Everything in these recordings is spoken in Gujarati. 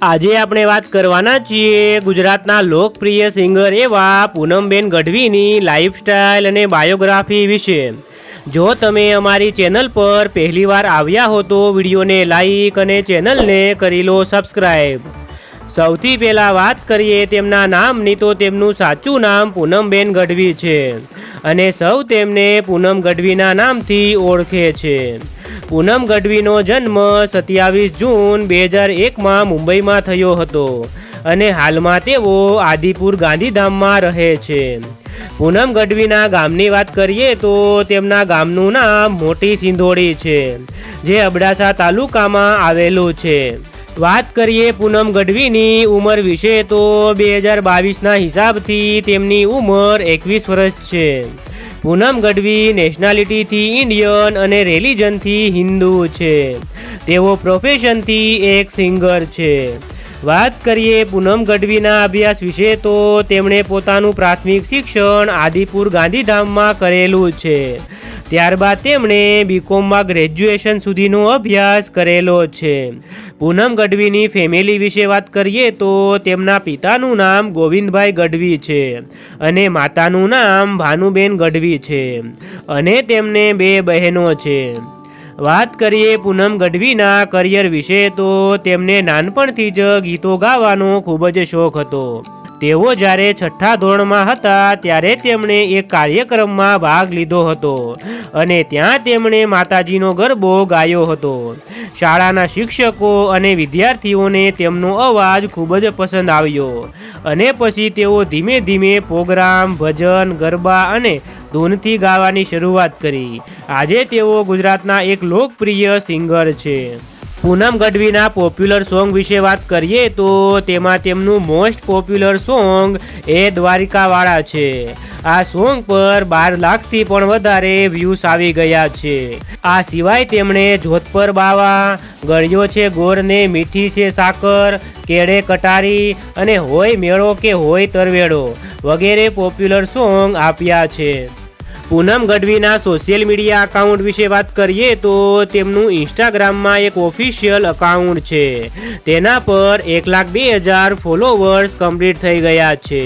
આજે આપણે વાત કરવાના છીએ ગુજરાતના લોકપ્રિય સિંગર એવા પૂનમબેન ગઢવીની લાઈફસ્ટાઈલ અને બાયોગ્રાફી વિશે। જો તમે અમારી ચેનલ પર પહેલીવાર આવ્યા હો તો વિડીયોને લાઈક અને ચેનલને કરી લો સબસ્ક્રાઈબ। સૌથી પહેલાં વાત કરીએ તેમના નામની તો તેમનું સાચું નામ પૂનમબેન ગઢવી છે અને સૌ તેમને પૂનમ ગઢવીના નામથી ઓળખે છે। પૂનમ ગઢવીનો જન્મ 27 જૂન 2001માં મુંબઈમાં થયો હતો અને હાલમાં તેઓ આદિપુર ગાંધીધામમાં રહે છે। પૂનમ ગઢવીના ગામની વાત કરીએ તો તેમના ગામનું નામ મોટી સિંધોડી છે જે અબડાસા તાલુકામાં આવેલું છે। વાત કરીએ પૂનમ ગઢવીની ઉંમર વિશે તો 2022ના હિસાબથી તેમની ઉંમર 21 વર્ષ છે। પૂનમ ગઢવી નેશનાલિટીથી ઇન્ડિયન અને રિલિજનથી હિન્દુ છે। તેઓ પ્રોફેશનથી એક સિંગર છે। વાત કરીએ પૂનમ ગઢવીના અભ્યાસ વિશે તો તેમણે પોતાનું પ્રાથમિક શિક્ષણ આદિપુર ગાંધીધામમાં કરેલું છે। ત્યારબાદ તેમણે બીકોમમાં ગ્રેજ્યુએશન સુધીનો અભ્યાસ કરેલો છે। પૂનમ ગઢવીની ફેમિલી વિશે વાત કરીએ તો તેમના પિતાનું નામ ગોવિંદભાઈ ગઢવી છે અને માતાનું નામ ભાનુબેન ગઢવી છે અને તેમને 2 બહેનો છે। વાત કરીએ પૂનમ ગઢવીના કરિયર વિશે તો તેમને નાનપણથી જ ગીતો ગાવાનો ખૂબ જ શોખ હતો। તેઓ જ્યારે 6થા ધોરણમાં હતા ત્યારે તેમણે એક કાર્યક્રમમાં ભાગ લીધો હતો અને ત્યાં તેમણે માતાજીનો ગરબો ગાયો હતો। શાળાના શિક્ષકો અને વિદ્યાર્થીઓને તેમનો અવાજ ખૂબ જ પસંદ આવ્યો અને પછી તેઓ ધીમે ધીમે પ્રોગ્રામ, ભજન, ગરબા અને ધૂનથી ગાવાની શરૂઆત કરી। આજે તેઓ ગુજરાતના એક લોકપ્રિય સિંગર છે। પૂનમ ગઢવીના પોપ્યુલર સોંગ વિશે વાત કરીએ તો તેમાં તેમનું મોસ્ટ પોપ્યુલર સોંગ એ દ્વારિકાવાળા છે। આ સોંગ પર 12 લાખથી પણ વધારે વ્યૂઝ આવી ગયા છે। આ સિવાય તેમણે જોત પર બાવા, ગળ્યો છે ગોરને મીઠી છે સાકર, કેળે કટારી અને હોય મેળો કે હોય તરવેડો વગેરે પોપ્યુલર સોંગ આપ્યા છે। પૂનમ ગઢવીના સોશિયલ મીડિયા અકાઉન્ટ વિશે વાત કરીએ તો તેમનું ઇન્સ્ટાગ્રામમાં એક ઓફિશિયલ અકાઉન્ટ છે। તેના પર 1,02,000 ફોલોવર્સ કમ્પ્લીટ થઈ ગયા છે।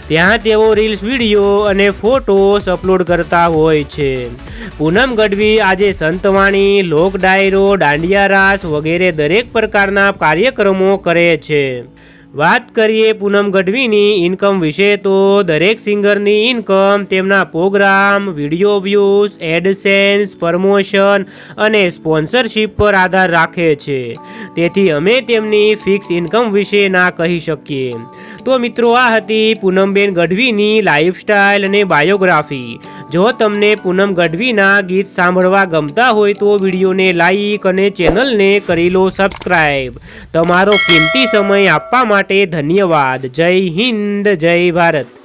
ત્યાં તેઓ રીલ્સ, વિડીયો અને ફોટોસ અપલોડ કરતા હોય છે। પૂનમ ગઢવી આજે સંતવાણી, લોક ડાયરો, દાંડિયા રાસ વગેરે દરેક પ્રકારના કાર્યક્રમો કરે છે। વાત કરીએ પૂનમ ગઢવીની ઇન્કમ વિશે તો દરેક સિંગરની ઇન્કમ તેમના programme, video views, AdSense, promotion અને સ્પોન્સરશિપ પર આધાર રાખે છે। તેથી અમે તેમની ફિક્સ ઇન્કમ વિશે ના કહી શકીએ। તો મિત્રો, આ હતી પૂનમબેન ગઢવીની લાઈફસ્ટાઈલ અને બાયોગ્રાફી। જો તમને પૂનમ ગઢવીના ગીત સાંભળવા ગમતા હોય તો વિડીયોને લાઈક અને ચેનલને કરી લો સબસ્ક્રાઈબ। તમારો કિંમતી સમય આપવા માટે ધન્યવાદ। જય હિન્દ, જય ભારત।